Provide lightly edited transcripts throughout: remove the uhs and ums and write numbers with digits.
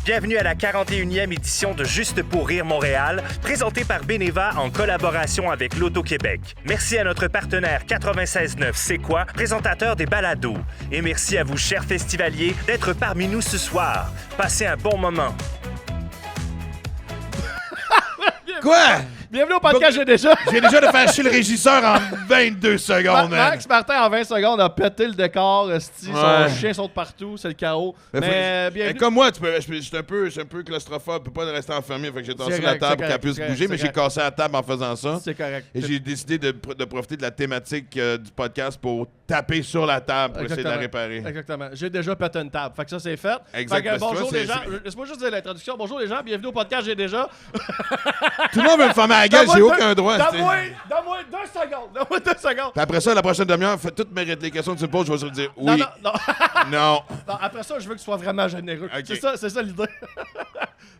Bienvenue à la 41e édition de Juste pour rire Montréal, présentée par Beneva en collaboration avec l'Auto-Québec. Merci à notre partenaire 96.9 C'est quoi, présentateur des balados. Et merci à vous, chers festivaliers, d'être parmi nous ce soir. Passez un bon moment. Quoi? Bienvenue au podcast J'ai déjà. J'ai déjà de faire chier le régisseur en 22 secondes, man. Max Martin, en 20 secondes, a pété le décor. Son Ouais. chien saute partout, c'est le chaos. Mais bienvenue. comme moi, je suis un peu claustrophobe, je peux pas rester enfermé, fait que j'ai tassé C'est la correct, table c'est pour qu'elle correct, puisse c'est bouger, correct, mais c'est j'ai cassé la table en faisant ça. C'est correct. Et j'ai décidé de profiter de la thématique du podcast pour taper sur la table pour essayer de la réparer. Exactement. J'ai déjà pété une table. Fait que ça, c'est fait. Exact. Fait que, Parce que bonjour toi, les c'est- gens. Laisse-moi juste dire l'introduction. Bonjour les gens. Bienvenue au podcast J'ai déjà. Tout le monde veut me fermer la gueule, j'ai aucun droit. Donne-moi 2 secondes. Donne-moi 2 secondes. Puis après ça, la prochaine demi-heure, fais toutes les questions que tu me poses, je vais te dire oui, Non, non. non. Non, après ça, je veux que tu sois vraiment généreux. Ok. C'est ça l'idée.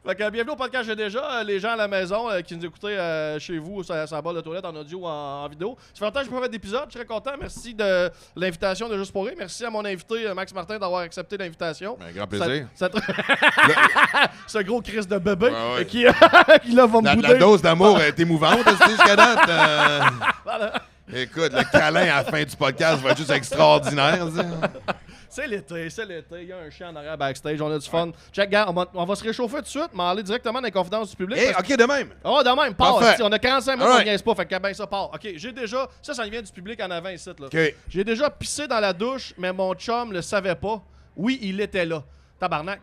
Fait que, bienvenue au podcast J'ai déjà. Les gens à la maison qui nous écoutaient chez vous, sur la barre de toilette, en audio ou en vidéo. Ça fait longtemps que je n'ai pas fait d'épisode. Je serais content. Merci de l'invitation de Juste pour rire. Merci à mon invité, Max Martin, d'avoir accepté l'invitation. Un grand plaisir. Ce gros Chris de bébé Ouais. qui là va me La bouder. dose d'amour est émouvante, jusqu'à date. Voilà. Écoute, le câlin à la fin du podcast va être juste extraordinaire. Ça. C'est l'été. Il y a un chien en arrière backstage. On a du fun. Check, gars, on va se réchauffer tout de suite, mais aller directement dans les confidences du public. Hey, parce OK, de même. Oh, de même, part. Parfait. On a 45 minutes, Alright. on niaise pas, fait que ben ça part. OK, j'ai déjà... Ça vient du public en avant ici, là. OK. J'ai déjà pissé dans la douche, mais mon chum le savait pas. Oui, il était là. Tabarnak.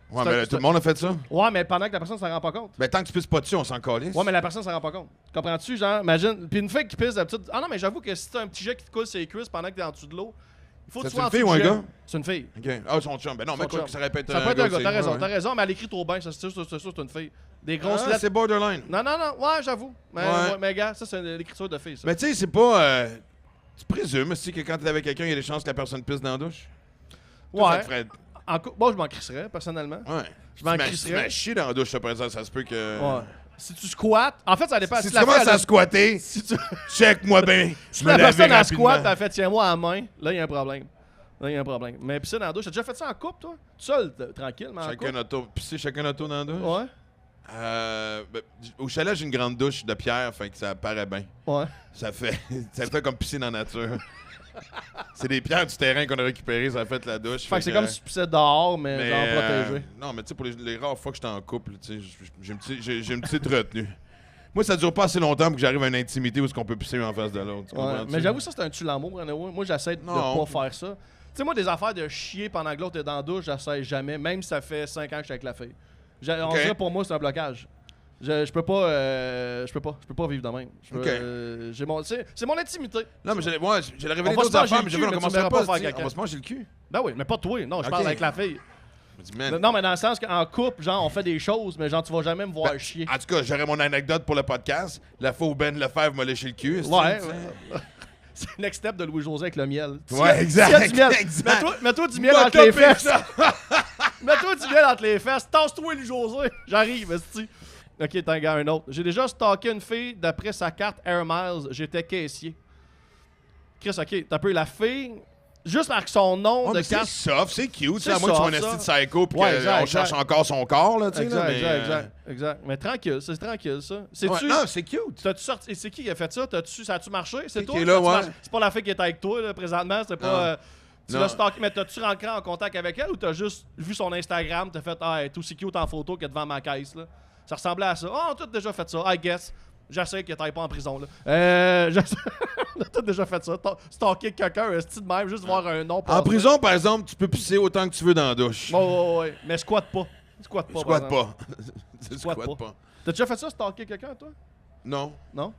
Ouais, C'est mais un- tout le monde a fait ça. Ouais, mais pendant que la personne s'en rend pas compte. Ben, tant que tu pisses pas dessus, on s'en calisse. Ouais, mais la personne s'en rend pas compte. Comprends-tu, genre, imagine... Puis une fille qui pisse d'habitude... Ah non, mais j'avoue que si t'as un petit jet qui te coule sur les cuisses pendant que t'es en dessous de l'eau, il faut que tu C'est sois une en fille dessous ou un du jet. gars? C'est une fille. OK. Ah, son chum. Ben non, mais Son quoi chum. que ça répète Ça peut être un gars, c'est- t'as raison, ouais. t'as raison, mais elle écrit trop bien, ça, c'est sûr, c'est une fille. Des grosses Ah, lettres. c'est borderline. Non, ouais, j'avoue. Mais, Ouais. ouais, mais gars, ça, c'est l'écriture de fille, ça. Mais tu sais, c'est pas... Tu présumes aussi que quand t'es avec quelqu'un, il y a des chances que la personne pisse dans la douche? Toi, ça Ouais. te ferait... Bon, je m'en crisserais, personnellement. Ouais. Je m'en Tu crisserais. m'as chier dans la douche, par exemple, ça se peut que... Ouais. Si tu squattes, en fait, ça dépend. Si tu la commences fille, à squatter, si tu... check-moi bien. si me la laver personne a rapidement. squat, t'as fait tiens-moi à la main, là, il y a un problème. Mais pisser dans la douche, t'as déjà fait ça en couple, toi? Tout seul, tranquille, mais en Chacun couple? auto... Pisser chacun auto dans la douche? Ouais. Ben, au chalet, j'ai une grande douche de pierre, fait que ça paraît bien. Ouais. Ça fait comme piscine en nature. C'est des pierres du terrain qu'on a récupérées, ça a fait la douche. Fait que c'est comme si tu pissais dehors, mais genre protégé. Non, mais tu sais, pour les rares fois que j'étais en couple, tu sais, j'ai une petite retenue. Moi, ça dure pas assez longtemps pour que j'arrive à une intimité où est-ce qu'on peut pisser en face de l'autre. tu Ouais. comprends-tu? Mais j'avoue, ça, c'est un tue l'amour, anyway. Moi, j'essaie de Non. pas faire ça. Tu sais, moi, des affaires de chier pendant que l'autre est dans la douche, j'essaie jamais, même si ça fait 5 ans que je suis avec la fille. On Ok. dirait pour moi, c'est un blocage. Je peux pas, je peux pas vivre de même. Ok. C'est mon intimité. Non, mais j'allais révéler On va se d'autres manger affaires, le mais j'ai cul, vu, on mais tu commencerait me pas verras pas à faire se dire, caca. on va se manger le cul. Ben oui, mais pas toi. Non, je Ok. parle avec la fille. Je me dis, man. Non, mais dans le sens qu'en couple, genre, on fait des choses, mais genre, tu vas jamais me voir Ben, chier. En tout cas, j'aurais mon anecdote pour le podcast. La fois où Ben Lefebvre m'a léché le cul. Ouais, tu sais. ouais. C'est le next step de Louis-José avec le miel. Ouais, exact, S'il y a du miel, exact. Mets-toi du miel Va entre les topper fesses. ça. Mets-toi du miel entre les fesses. Tasse-toi, Louis-José. J'arrive, esti. Ok, t'as un gars, un autre. J'ai déjà stalké une fille d'après sa carte Air Miles. J'étais caissier. Chris, ok, t'as peu la fille. Juste avec son nom Ouais, de mais c'est carte. soft, c'est cute. C'est À moins que tu sois un soft, esti ça. de psycho puis Ouais, qu'on exact, cherche exact. encore son corps, là, tu sais. Exact, là, mais, exact. Mais tranquille, c'est tranquille, ça. Ouais, C'est-tu. non, c'est cute. T'as-tu sorti. Et c'est qui a fait ça? Ça a-tu marché? C'est Qui toi? est là, Ça a-tu ouais. marché? C'est pas la fille qui est avec toi, là, présentement. C'est Non. pas. Tu Non. l'as stalké, mais t'as-tu rentré en contact avec elle ou t'as juste vu son Instagram, t'as fait ah, elle est aussi cute en photo que devant ma caisse, là? Ça ressemblait à ça. Oh, on a tous déjà fait ça, I guess. J'essaie que t'ailles pas en prison, là. On a tous déjà fait ça. Stalker quelqu'un, esti de même, juste voir un nom. En passer. prison, par exemple, tu peux pisser autant que tu veux dans la douche. Ouais. Mais squatte pas. Squatte pas. Squatte par exemple. pas. Squatte Squatte pas. pas. T'as déjà fait ça, stalker quelqu'un, toi? Non. Non?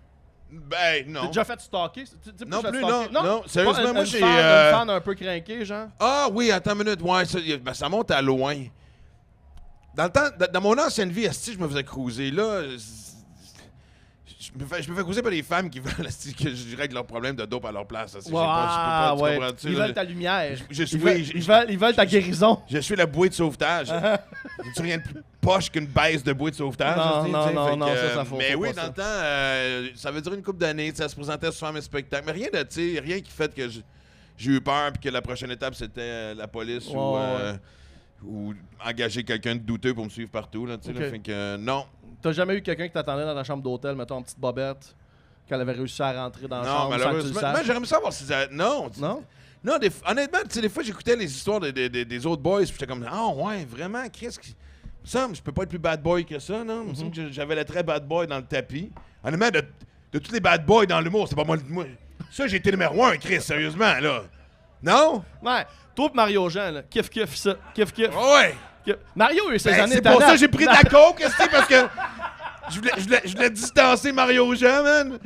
Ben, T'as non. déjà fait stalker? Non déjà plus, stalker? non. Sérieusement, moi, j'ai, Une euh, fan un peu craqué, genre? Ah oui, attends une minute. Ouais, ben, ça monte à loin. Dans le temps, dans mon ancienne vie, esti, je me faisais cruiser. Là, je me fais cruiser par des femmes qui veulent esti, que je règle leurs problèmes de dope à leur place. Esti. J'ai pas, tu ouais. comprends-tu, Ils là? veulent ta lumière. Je suis- Ils veulent- oui, ils veulent ta guérison. Je suis la bouée de sauvetage. J'ai rien de plus poche qu'une baisse de bouée de sauvetage. Non, esti, non, tu sais, non, fait non, que, ça faut mais pas oui, ça. dans le temps, ça veut dire une couple d'années. Ça se présentait souvent à mes spectacles. Mais rien de, tu sais, rien qui fait que j'ai eu peur puis que la prochaine étape, c'était la police ou... Ouais. ou engager quelqu'un de douteux pour me suivre partout. Là, tu sais, là. Ok. Fait que non. T'as jamais eu quelqu'un qui t'attendait dans ta chambre d'hôtel, mettons, en petite bobette, qu'elle avait réussi à rentrer dans la Non, chambre sans que tu le malheureusement. Moi, saches? j'aimerais savoir si ça. Non. Non? Non, honnêtement, tu sais, des fois, j'écoutais les histoires des autres boys, puis j'étais comme, ah ouais, vraiment, Chris, ça, je peux pas être plus bad boy que ça, non? Il me semble que j'avais le très bad boy dans le tapis. Honnêtement, de tous les bad boys dans l'humour, c'est pas moi. Ça, j'ai été numéro 1, Chris, sérieusement, là. Non? Ouais. Toi pis Mario Jean, là. Kiff, ça. Kiff. Ouais! Mario a eu ses Ben, années c'est de pour ça talent. que j'ai pris de la coke, c'est parce que je voulais distancer Mario Jean, man.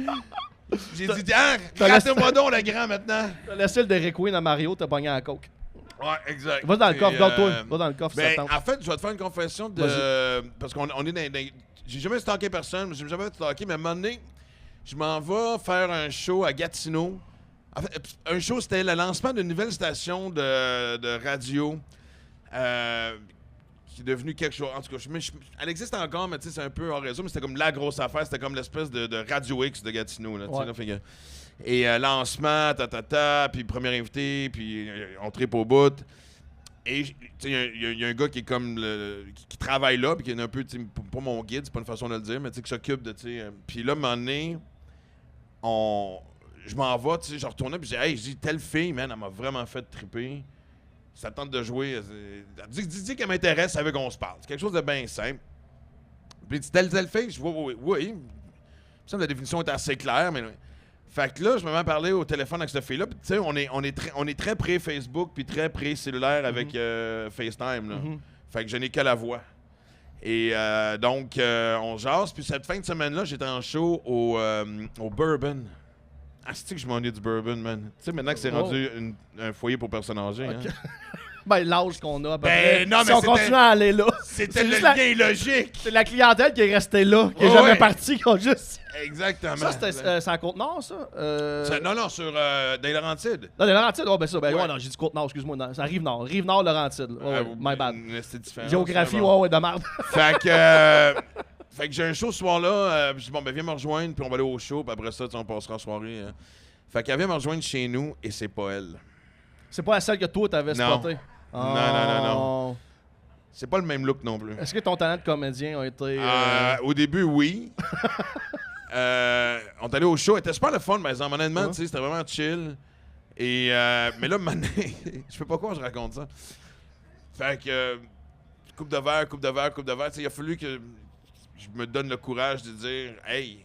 J'ai dit, ah, ratez-moi donc le grand maintenant. T'as laissé le Derek Queen à Mario, t'as pogné à la coke. Ouais, exact. Va dans le coffre, Et, garde-toi. Va dans le coffre, ça Ben, tente. en fait, je vais te faire une confession de. Parce qu'on est j'ai jamais stalké personne, j'ai jamais stalké, mais à un moment donné, je m'en vais faire un show à Gatineau. En fait, un show, c'était le lancement d'une nouvelle station de radio qui est devenue quelque chose. En tout cas, elle existe encore, mais tu sais, c'est un peu hors réseau, mais c'était comme la grosse affaire. C'était comme l'espèce de Radio X de Gatineau. Là, tu sais, Ouais. là, fait que- et lancement, puis premier invité, puis on tripe au bout. Et tu sais, il y a un gars qui est comme qui travaille là, puis qui est un peu, tu sais, pas mon guide, c'est pas une façon de le dire, mais tu sais, qui s'occupe de, tu sais. Puis là, à un moment donné, je m'en vais, tu sais, je retournais, puis je dis, telle fille, man, elle m'a vraiment fait triper. Ça tente de jouer. Elle dit qu'elle m'intéresse, elle veut qu'on se parle. C'est quelque chose de bien simple. Puis il dit, telle fille, je dis, oui. Il me semble que la définition est assez claire, mais. Fait que là, je me mets à parler au téléphone avec cette fille-là. Puis, tu sais, on est très pré-Facebook puis très pré-cellulaire avec FaceTime. Là. Fait que je n'ai que la voix. Et donc, on jase. Puis cette fin de semaine-là, j'étais en show au Bourbon. Ah, c'est-tu que je m'ennuie du Bourbon, man? Tu sais, maintenant que c'est rendu un foyer pour personnes âgées. Ok. Hein? Ben, l'âge qu'on a, à peu Ben, près. non, si mais on c'était- continue à aller là. C'était C'est le juste lien logique. C'est la clientèle qui est restée là, qui est Ouais, jamais ouais. partie, qui ont juste... Exactement. Ça, c'était c'est en Côte-Nord, ça? Non, sur dans les Laurentides. Non, les Laurentides, ben ça. Ben Ouais. ouais, non, j'ai dit Côte-Nord, excuse-moi. Non, c'est Rive-Nord. Rive-Nord, Laurentides. Ouais, my bad. C'est différent. Géographie, c'est bon. ouais, de merde. Fait que j'ai un show ce soir-là. Je dis, bon, ben, viens me rejoindre, puis on va aller au show, puis après ça, tu sais, on passera la soirée. Fait qu'elle vient me rejoindre chez nous, et c'est pas elle. C'est pas celle que toi, t'avais Non. spoté. Non. C'est pas le même look non plus. Est-ce que ton talent de comédien a été... Au début, oui. On est allé au show. C'était super le fun, mais honnêtement, tu sais, c'était vraiment chill. Et, mais là, maintenant, je sais pas quoi je raconte ça. Fait que, coupe de verre. Tu sais, il a fallu que je me donne le courage de dire, hey,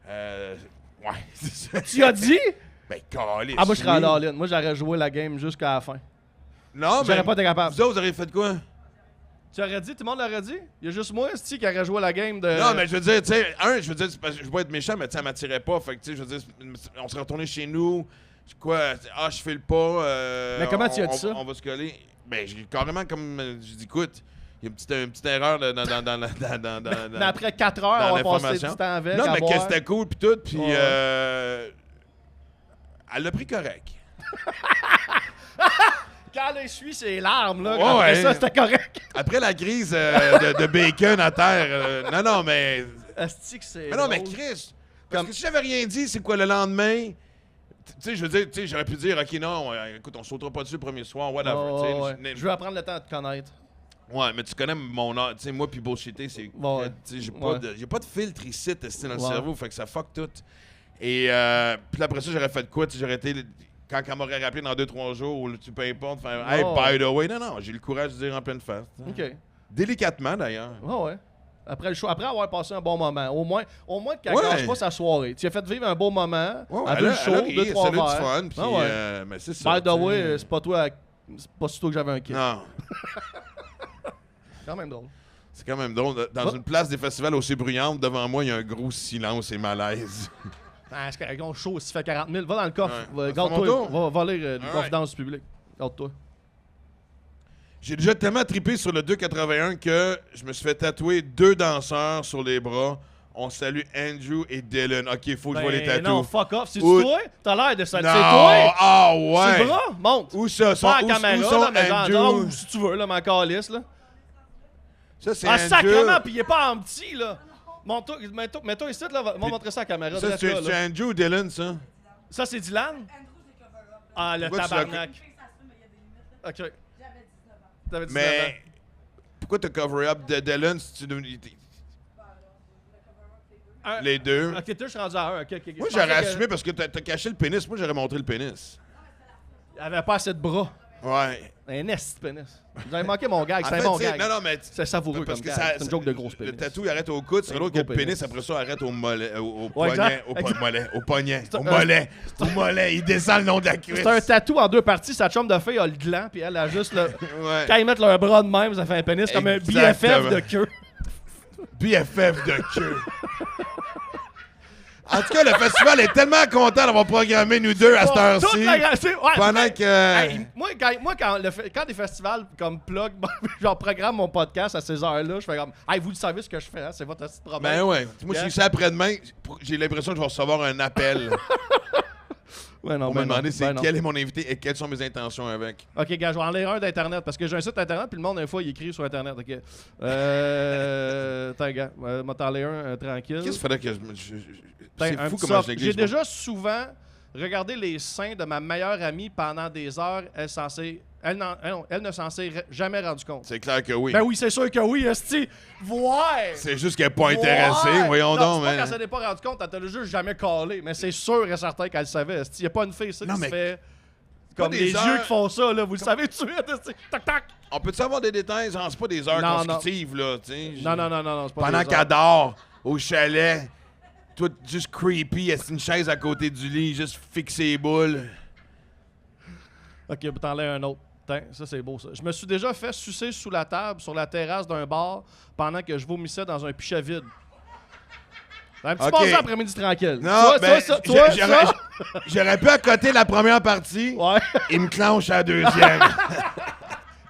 ouais, c'est ça. Tu as dit? Ben, calisse. Ah, moi, je serais oui. à all-in. Moi, j'aurais joué la game jusqu'à la fin. Non, mais. J'aurais pas été capable. Vous autres, vous auriez fait quoi? Tu aurais dit? Tout le monde l'aurait dit? Il y a juste moi, Sti, qui aurait joué la game de... Non, mais je veux dire, tu sais, c'est parce que je veux pas être méchant, mais tu sais, elle m'attirait pas. Fait que, tu sais, je veux dire, on serait retourné chez nous. Quoi? Ah, je file pas. Mais comment tu as dit ça? On va se coller. Ben, j'ai carrément comme. J'ai dit, écoute, il y a une petite erreur dans Mais après 4 heures, dans on va passer l'information. du temps avec. Non, à mais que boire. c'était cool, pis tout, pis. Ouais. Elle l'a pris correct. Quand elle essuie ses larmes, là, Ouais, après ouais. ça, c'était correct. Après la crise de bacon à terre. Non, mais. Asti que c'est Mais non, mais drôle. Chris, parce Comme- que si j'avais rien dit, c'est quoi le lendemain? Tu sais, je veux dire, tu sais, j'aurais pu dire, OK, non, écoute, on sautera pas dessus le premier soir, whatever. tu sais, Ouais. Je veux apprendre le temps de te connaître. Ouais, mais tu connais mon art. Tu sais, moi, puis bullshiter, c'est. Ouais. Tu sais, j'ai Ouais. pas de filtre ici, testé dans le Ouais. cerveau, fait que ça fuck tout. Et puis après ça, j'aurais fait quoi? Tu sais, j'aurais été. Quand elle m'aurait rappelé dans 2-3 jours, ou tu peu importe, faire Hey, Ouais. by the way, non, j'ai eu le courage de dire en pleine face. OK. Délicatement, d'ailleurs. Ouais. Après le show, après avoir passé un bon moment. Au moins qu'elle Ouais. gâche pas sa soirée. Tu as fait vivre un beau moment. Ouais, elle a elle vu le a show, ri, 2-3 ça a eu du verres. fun, puis, Ah ouais. mais c'est ça. By the tu sais. way, c'est pas toi, c'est pas sur toi que j'avais un kid. Non. Quand même drôle. C'est quand même drôle. Dans une place des festivals aussi bruyante, devant moi, il y a un gros silence et malaise. Ah, c'est correct, on show, si tu fais 40 000, va dans le coffre. Ouais. Garde-toi, C'est mon va lire les Alright. confidences du public. Garde-toi. J'ai déjà tellement trippé sur le 281 que je me suis fait tatouer 2 danseurs sur les bras. On salue Andrew et Dylan. OK, faut que je vois les tatous. Non, fuck off. C'est Où- toi? T'as l'air de ça. C'est Non! toi? Ah C'est ouais! le bras? Monte. Où ça? Pas Où la caméra, sont là, mais genre, Andrew? ou si tu veux, là, ma calice, là. Ça, c'est Ah, Andrew. sacrément, pis il est pas en petit, là. Mets-toi ici, là, va montrer ça à la caméra. Ça, direct c'est là, là. c'est Andrew ou Dylan, ça? Ça, c'est Dylan? Ah, le Pourquoi tu tabarnak. OK. T'avais 19 ans. Mais pourquoi t'as cover up Dylan si tu les deux? Ok, toi, je suis rendu à 1. Okay. Moi, j'aurais assumé parce que t'as caché le pénis. Moi, j'aurais montré le pénis. Il avait pas assez de bras. Ouais. Un esti de pénis. J'avais manqué mon gag, En c'est un fait, bon tu sais, gag. non, mais C'est savoureux parce comme que gag. C'est une joke de grosse pénis. Le tatou, il arrête au coude, c'est Un l'autre que le gros pénis, pénis. après ça, arrête au mollet, au Ouais, poignet, exact. au poignet, C'est au un- mollet, au mollet. Il descend le nom de la cuisse. C'est un tatou en 2 parties. Sa chum de fille a le gland, puis elle a juste le. Ouais. Quand ils mettent leur bras de même, ça fait un pénis comme un Exactement. BFF de queue. BFF de queue. En tout cas, le festival est tellement content d'avoir programmé nous deux à cette Toute heure-ci. la- ouais, Pendant que... Hey, moi, quand des festivals comme plug, genre programme mon podcast à ces heures-là, je fais comme, hey, vous le savez ce que je fais, hein? C'est votre petit problème. Ben ouais. Moi, Yeah. si c'est après-demain, j'ai l'impression que je vais recevoir un appel Ouais, non, pour ben me demander non, ben non. quel est mon invité et quelles sont mes intentions avec. Ok, gars, je vais en lire un d'Internet parce que j'ai un site Internet, puis le monde, des fois, il écrit sur Internet. Ok. Attends, gars, m'a t'en lire un tranquille. Qu'est-ce qu'il faudrait que Putain, c'est un fou petit comment soft. je J'ai néglige. déjà souvent regardé les seins de ma meilleure amie pendant des heures. Elle ne s'en s'est jamais rendu compte. C'est clair que oui. Ben oui, c'est sûr que oui, esti. Ouais! C'est juste qu'elle n'est pas intéressée. Ouais! Voyons Non, donc, c'est pas man. qu'elle s'en est pas rendu compte, elle t'a juste jamais collé. Mais c'est sûr et certain qu'elle le savait. Il n'y a pas une fille ça, Non, qui se mais- fait comme des les heures- yeux qui font ça, là. Vous le savez tout de suite, esti. Tac, tac! On peut-tu avoir des détails? Genre, c'est pas des heures Non, consécutives, là, tu sais. Non, c'est pas Pendant des qu'elle heures. dort au chalet, toi, juste creepy, assis une chaise à côté du lit, juste fixer les boules. Ok, t'en lèves un autre. Tiens, ça c'est beau ça. Je me suis déjà fait sucer sous la table sur la terrasse d'un bar pendant que je vomissais dans un pichet vide. Un petit Ok. passé après-midi tranquille. Non, ben, toi, j'aurais pu accoter la première partie, Ouais. il me clenche à la deuxième.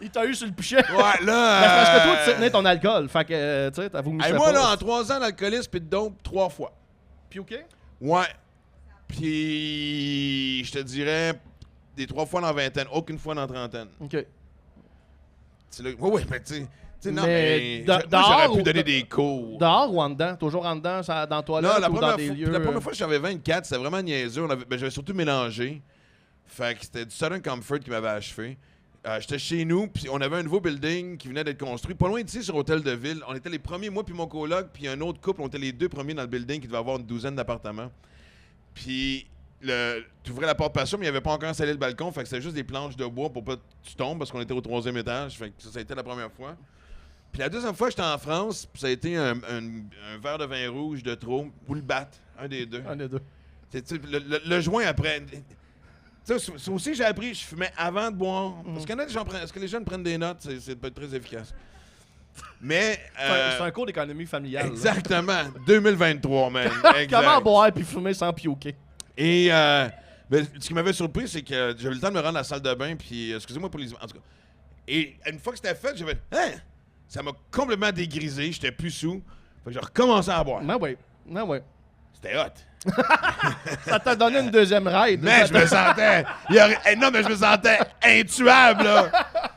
Il t'a eu sur le pichet. Ouais, là... Ben, parce que toi, tu tenais ton alcool. Fait que, tu sais, t'as vomissé Hey, moi, pas. là, en 3 ans d'alcoolisme et de dope, 3 fois. Puis ok? Ouais. Puis, je te dirais, des 3 fois dans la vingtaine, aucune fois dans la trentaine. Ok. C'est là... Oui, mais tu sais, non, Mais mais... de- moi, dehors j'aurais pu ou- donner des cours. Dehors ou en dedans? Toujours en dedans, ça, dans la toilette Non, la ou dans première, des fois, lieux? la première fois que j'avais 24, c'était vraiment niaiseux. J'avais surtout mélangé. Fait que c'était du Southern Comfort qui m'avait achevé. J'étais chez nous, puis on avait un nouveau building qui venait d'être construit. Pas loin d'ici, sur Hôtel de Ville. On était les premiers, moi puis mon coloc, puis un autre couple. On était les 2 premiers dans le building qui devait avoir une 12aine d'appartements. Puis, tu ouvrais la porte patio, mais il n'y avait pas encore installé le balcon. Fait que c'était juste des planches de bois pour pas que tu tombes, parce qu'on était au 3e étage. Fait que ça a été la première fois. Puis la deuxième fois, j'étais en France, puis ça a été un verre de vin rouge de trop, ou le bat, un des deux. Un des deux. Le joint après. Tu sais, ça aussi, j'ai appris, je fumais avant de boire. Parce que est-ce que les jeunes prennent des notes? C'est pas très efficace. Mais. C'est un cours d'économie familiale. là. Exactement. 2023, man. Exact. Comment boire puis fumer sans pioquer? Et ben, ce qui m'avait surpris, c'est que j'avais le temps de me rendre à la salle de bain, puis excusez-moi pour les. En tout cas. Et une fois que c'était fait, j'avais. Hein? Ça m'a complètement dégrisé, j'étais plus sous. Fait que j'ai recommencé à boire. Ben oui. Ben oui. C'était hot. Ça t'a donné une deuxième ride. Mais je me sentais. Non, mais je me sentais intuable, là.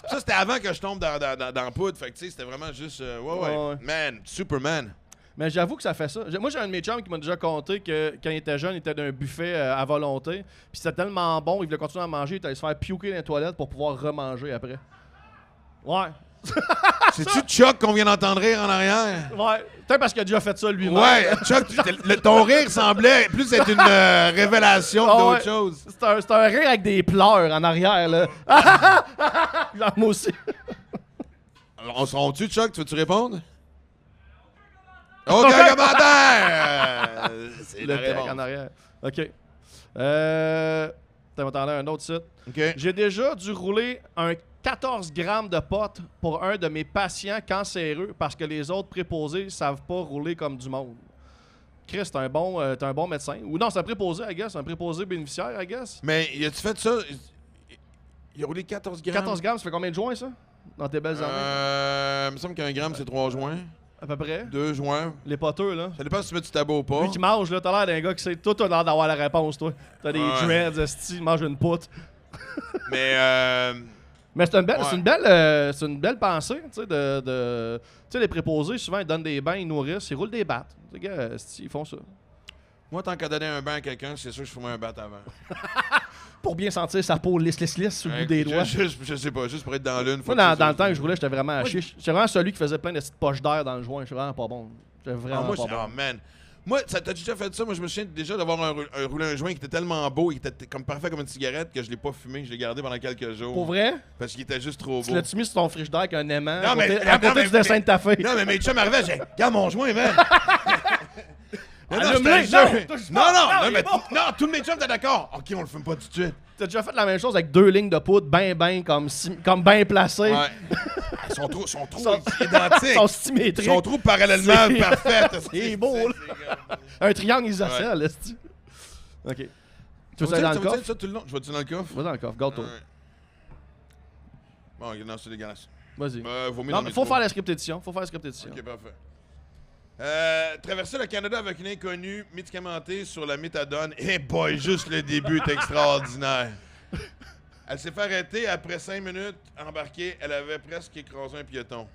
Ça, c'était avant que je tombe dans la poudre. Fait que, tu sais, c'était vraiment juste. Ouais. Man, Superman. Mais j'avoue que ça fait ça. Moi, j'ai un de mes chums qui m'a déjà conté que quand il était jeune, il était d'un buffet à volonté. Puis c'était tellement bon, il voulait continuer à manger, il allait se faire pioquer dans les toilettes pour pouvoir remanger après. Ouais. C'est-tu Chuck qu'on vient d'entendre rire en arrière? Ouais. Peut-être parce qu'il a déjà fait ça lui-même. Ouais, Chuck, ton rire semblait plus être une révélation Ah d'autre ouais. chose. C'est un rire avec des pleurs en arrière, là. Genre, moi aussi. Alors, on se rend-tu, Chuck? Tu veux-tu répondre? Aucun commentaire! C'est Le la tech réponse. en arrière. OK. T'as entendu un autre site. OK. J'ai déjà dû rouler un 14 grammes de pot pour un de mes patients cancéreux parce que les autres préposés savent pas rouler comme du monde. Chris, t'es un bon médecin. Ou non, c'est un préposé, I guess. Un préposé bénéficiaire, I guess. Mais, as-tu fait ça? Il a roulé 14 grammes. 14 grammes, ça fait combien de joints, ça? Dans tes belles années? Il me semble qu'un gramme, c'est 3 joints. À peu près. 2 joints. Les poteux, là. Ça dépend si tu mets du tabac ou pas. Lui qui mange, là, t'as l'air d'un gars qui sait. Toi, t'as l'air d'avoir la réponse, toi. T'as des Ouais. dreads, esti, mange une poutre. Mais, Mais c'est une belle, Ouais. c'est une belle pensée, tu sais, tu sais, les préposés, souvent, ils donnent des bains, ils nourrissent, ils roulent des battes. Les gars, esti, ils font ça. moi, tant qu'à donner un bain à quelqu'un, c'est sûr que je fume un bat avant. pour bien sentir sa peau lisse sur le bout des doigts. Je sais pas, juste pour être dans l'une. Moi, dans le temps que je roulais, j'étais vraiment à chier. J'étais vraiment celui qui faisait plein de petites poches d'air dans le joint. J'étais vraiment pas bon. J'étais vraiment pas bon. Oh man. Moi, t'as déjà fait ça? Moi, je me souviens déjà d'avoir roulé un joint qui était tellement beau, il était comme parfait comme une cigarette que je l'ai pas fumé, je l'ai gardé pendant quelques jours. Pour vrai? Parce qu'il était juste trop beau. Tu l'as-tu mis sur ton frigidaire avec un aimant Non, à côté du dessin de ta feuille? Non, mais mes chums arrivaient, j'ai regarde mon joint, man! Non, tous mes chums étaient d'accord. OK, on le fume pas tout de suite. T'as déjà fait la même chose avec 2 lignes de poudre bien comme bien placées. Ouais. Ils sont trop identiques. Ils sont symétriques. Ils sont trop parallèlement parfaits. C'est beau, là. Un triangle isocèle, est-ce OK. Tu veux ça dans le coffre? Ça tout le long? Je vais-tu dans le coffre? Va dans le coffre, garde-toi. Bon, non, c'est dégueulasse. Vas-y. Non, mais faut faire la script édition. OK, parfait. Traverser le Canada avec une inconnue médicamentée sur la méthadone. Eh boy, juste le début est extraordinaire. Elle s'est fait arrêter après 5 minutes embarquée. Elle avait presque écrasé un piéton.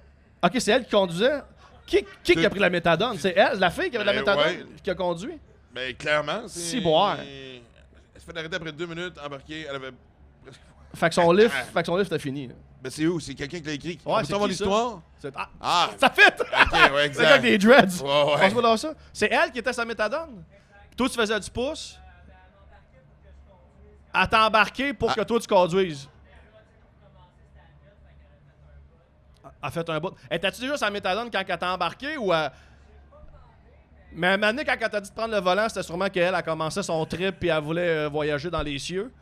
OK, c'est elle qui conduisait? Qui a pris la méthadone? C'est elle, la fille qui avait la méthadone, qui a conduit? Ben, clairement. Si boire. Elle s'est fait arrêter après 2 minutes embarquée. Elle avait presque... Fait que son livre était fini. Ben, c'est où? C'est quelqu'un qui l'a écrit. Ouais, c'est l'histoire? Ça fait! OK, ouais, exact. C'est avec des dreads. Ouais. On se voit dans ça. C'est elle qui était sa méthadone? Toi, tu faisais du pouce? Elle t'a embarqué pour que toi, tu conduises. Elle a fait un bout. Étais-tu déjà sa méthadone quand elle t'a embarqué ou... Mais à un moment donné, quand elle t'a dit de prendre le volant, c'était sûrement qu'elle a commencé son trip puis elle voulait voyager dans les cieux.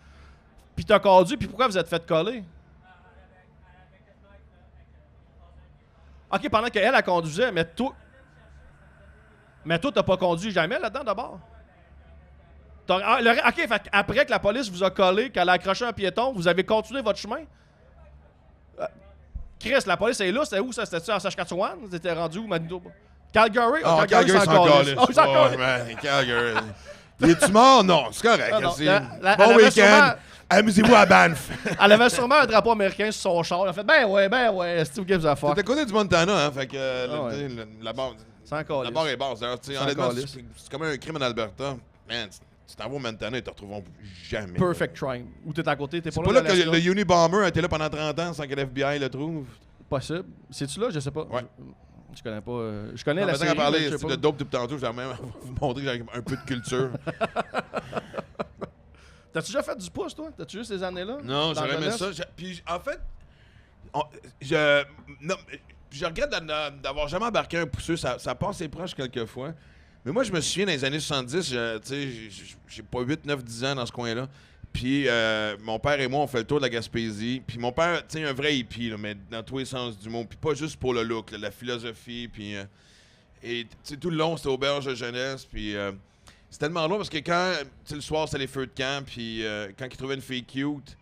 Puis t'as conduit, puis pourquoi vous êtes fait coller? OK, pendant qu'elle, elle conduisait, mais toi, t'as pas conduit jamais là-dedans, d'abord? OK, fait après que la police vous a collé, qu'elle a accroché un piéton, vous avez continué votre chemin? Chris, la police est là, c'était où ça? C'était-tu en Saskatchewan? C'était rendu où, Manitoba? Calgary? Oh, Calgary, c'est encore là. Calgary. Es-tu mort? Non, c'est correct. Bon week-end. Amusez-vous à Banff. Elle avait sûrement un drapeau américain sur son char. Elle a fait ben ouais, Steve Gibbs a fuck. C'était à côté du Montana, hein, fait que la barre. La barre est basse. Honnêtement, c'est comme un crime en Alberta. Man, tu t'en vas au Montana et te retrouveront jamais. Perfect crime. Ou t'es à côté, t'es pas là. C'est pas là que le Unabomber a été là pendant 30 ans sans que l'FBI le trouve. Possible. C'est-tu là? Je sais pas. Ouais. Je connais pas. Je connais la série. On va parler de dope depuis tantôt. Je vais même vous montrer que j'ai un peu de culture. T'as-tu déjà fait du pouce, toi? T'as-tu juste ces années-là? Non, j'aurais aimé ça. Puis, en fait, je regrette d'avoir jamais embarqué un pousseux. Ça passe proche quelquefois. Mais moi, je me souviens, dans les années 70, j'ai pas 8, 9, 10 ans dans ce coin-là. Puis, mon père et moi, on fait le tour de la Gaspésie. Puis, mon père, tu sais, un vrai hippie, là, mais dans tous les sens du mot. Puis, pas juste pour le look, là, la philosophie. Puis, et tout le long, c'était auberge de jeunesse. Puis, c'est tellement long parce que quand, le soir, c'était les feux de camp. Puis, quand il trouvait une fille cute,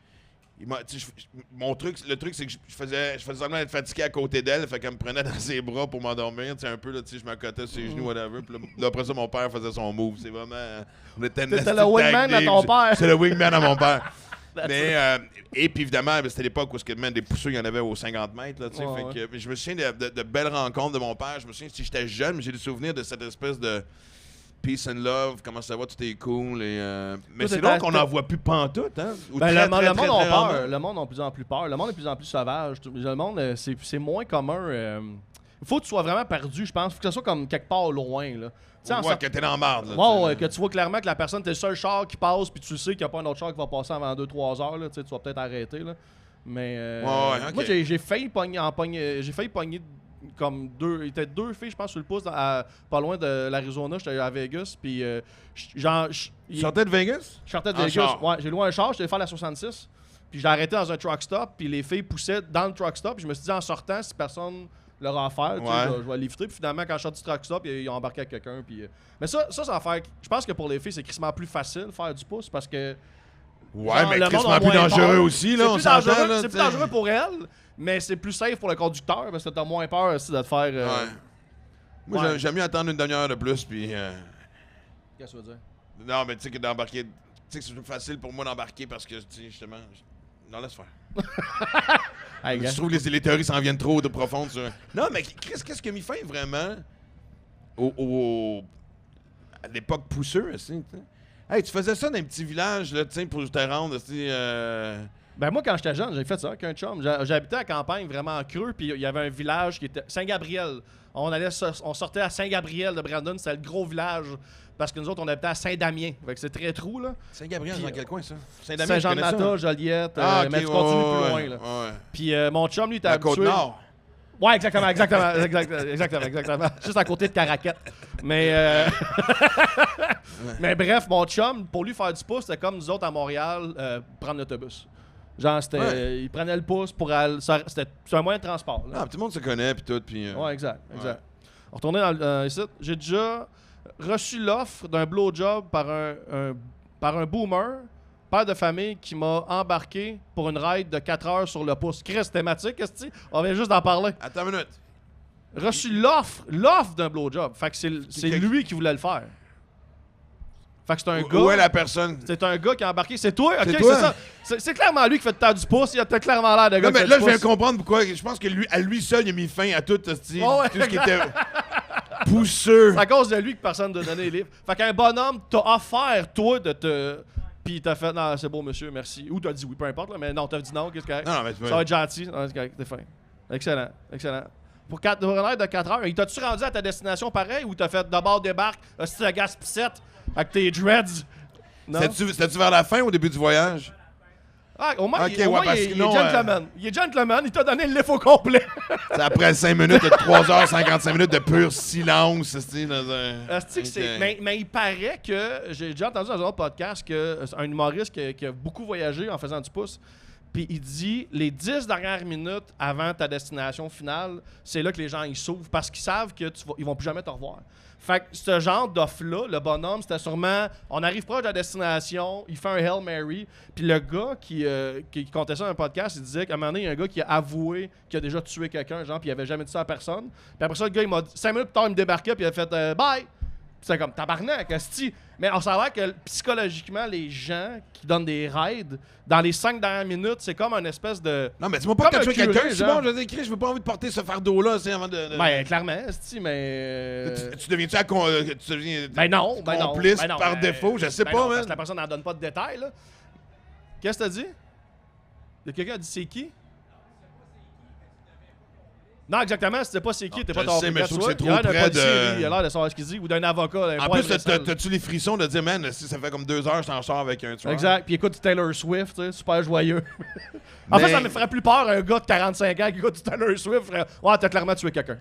le truc, c'est que je faisais semblant d'être fatigué à côté d'elle. Fait qu'elle me prenait dans ses bras pour m'endormir. Tu sais, un peu, là, je m'accotais sur ses genoux, whatever. Puis là, après ça, mon père faisait son move. C'est vraiment. C'était le wingman à ton père. C'est le wingman à mon père. Mais, et puis évidemment, c'était l'époque où des pousseux, il y en avait aux 50 mètres. Là, fait que, je me souviens de belles rencontres de mon père. Je me souviens, si j'étais jeune, j'ai des souvenirs de cette espèce de peace and love, comment ça va, tout est cool. Mais c'est long qu'on n'en voit plus pantoute. Hein? Le monde a peur. Le monde a de plus en plus peur. Le monde est de plus en plus sauvage. Le monde, c'est moins commun. Il faut que tu sois vraiment perdu, je pense. Il faut que ce soit comme quelque part loin. Là. Que t'es dans la marde. Que tu vois clairement que la personne, t'es le seul char qui passe, puis tu sais qu'il n'y a pas un autre char qui va passer avant 2-3 heures. Là, tu vas peut-être arrêter. Là. Mais okay. Moi, j'ai failli pogner comme il était 2 filles, je pense, sur le pouce, pas loin de l'Arizona. J'étais à Vegas, puis Tu sortais de Vegas? Je sortais de Vegas. Ouais, j'ai loué un char, j'étais faire la 66. Puis j'ai arrêté dans un truck stop, puis les filles poussaient dans le truck stop. Puis je me suis dit, en sortant, si personne leur a offert, je vais lifter. Puis finalement, quand je sors du truck stop, ils ont embarqué avec quelqu'un. Puis, mais ça va faire. Je pense que pour les filles, c'est crissement plus facile de faire du pouce parce que. Ouais, mais crissement plus dangereux aussi, là, on s'entend. C'est plus dangereux pour elles, mais c'est plus safe pour le conducteur parce que t'as moins peur aussi de te faire. Moi, j'aime mieux attendre une demi-heure de plus, puis. Qu'est-ce que tu veux dire? Non, mais tu sais que d'embarquer. Tu sais que c'est plus facile pour moi d'embarquer parce que, justement. Non, laisse faire. Je trouve que les théories s'en viennent trop de profondes. Non, mais qu'est-ce qui a mis fin vraiment à l'époque pousseuse, tu sais? Hey, tu faisais ça dans un petit village, là, tu sais, pour te rendre, Ben moi, quand j'étais jeune, j'ai fait ça avec un chum. J'habitais à la campagne, vraiment creux, puis il y avait un village qui était Saint-Gabriel. On sortait à Saint-Gabriel de Brandon, c'était le gros village, parce que nous autres, on habitait à Saint-Damien. Fait que c'est très trou, là. Saint-Gabriel, Puis, dans quel coin, ça? Saint-Jean-de-Mata, Joliette, Ah, mais tu continues plus loin, là. Ouais. Puis mon chum, lui, était La habitué... Côte-Nord. Ouais, exactement. Juste à côté de Caraquette. Mais, mais bref, mon chum, pour lui faire du pouce, c'était comme nous autres à Montréal, prendre l'autobus. Genre, il prenait le pouce pour aller... C'était un moyen de transport. Là. Ah, tout le monde se connaît, puis tout, puis... Ouais, exact. On retournait dans le site. J'ai déjà reçu l'offre d'un blowjob par un boomer, père de famille, qui m'a embarqué pour une ride de 4 heures sur le pouce. Chris, thématique, qu'est-ce que on vient juste d'en parler. Attends une minute. Reçu l'offre d'un blowjob. Fait que c'est lui qui voulait le faire. Fait que c'est un gars... Où est la personne? C'est un gars qui a embarqué. C'est toi? Ok, C'est toi? c'est ça. C'est clairement lui qui fait le temps du pouce. Il a clairement l'air de gars Non, mais qui fait là, du je viens pouce. de comprendre pourquoi. Je pense que à lui seul, il a mis fin à tout, tout ce qui était pousseux. C'est à cause de lui que personne ne donné les livres. Fait qu'un bonhomme t'a offert, toi, de te... Puis t'as fait, non, c'est beau, monsieur, merci. Ou t'as dit oui, peu importe, là, mais non, t'as dit non, qu'est-ce que Non, mais tu ça va être gentil. Non, c'est correct, t'es fin. Excellent. Pour une heure de 4 heures, t'as-tu rendu à ta destination pareil ou t'as fait d'abord débarque, hostie de gas pissette, avec tes dreads? Non? C'était-tu vers la fin ou au début du voyage? Ah, au moins, Ok, il parce est que non, gentleman. Il est gentleman, il t'a donné le lift au complet. C'est après 5 minutes, 3h55 minutes de pur silence, dans un... Asti que c'est- mais il paraît que, j'ai déjà entendu dans un autre podcast, que c'est un humoriste qui a beaucoup voyagé en faisant du pouce. Puis il dit, les 10 dernières minutes avant ta destination finale, c'est là que les gens ils s'ouvrent parce qu'ils savent que ils vont plus jamais te revoir. Fait que ce genre d'offre-là, le bonhomme, c'était sûrement, on arrive proche de la destination, il fait un Hail Mary, puis le gars qui comptait ça dans un podcast, il disait qu'à un moment donné, il y a un gars qui a avoué qu'il a déjà tué quelqu'un, genre, puis il avait jamais dit ça à personne. Puis après ça, le gars, il m'a dit, 5 minutes plus tard, il me débarquait, puis il a fait bye! Puis c'est comme tabarnak, asti. Mais on s'avère que psychologiquement, les gens qui donnent des raids, dans les 5 dernières minutes, c'est comme une espèce de... Non, mais dis-moi pas Comme que tu es un curé, quelqu'un, genre. Simon, je veux dire, je veux pas envie de porter ce fardeau-là, avant de... Ben, clairement, asti, mais... Tu deviens-tu tu deviens Ben non, ben non. complice ben non, par ben, défaut, je sais ben pas, non, man. parce que la personne n'en donne pas de détails, là. Qu'est-ce que t'as dit? Il y a quelqu'un qui a dit c'est qui? Non, exactement, si tu sais pas c'est qui, t'es je pas le ton sais, mais je trouve que c'est Il a l'air trop d'un près policier, de- lui, il a l'air de savoir ce qu'il dit, ou d'un avocat, d'un En point plus, de vaisselle. t'as-tu les frissons de dire, man, si ça fait comme 2 heures, je t'en sors avec un tueur. Exact, puis écoute du Taylor Swift, tu sais, super joyeux. En fait, ça me ferait plus peur un gars de 45 ans qui écoute du Taylor Swift. Ouais, t'as clairement tué quelqu'un.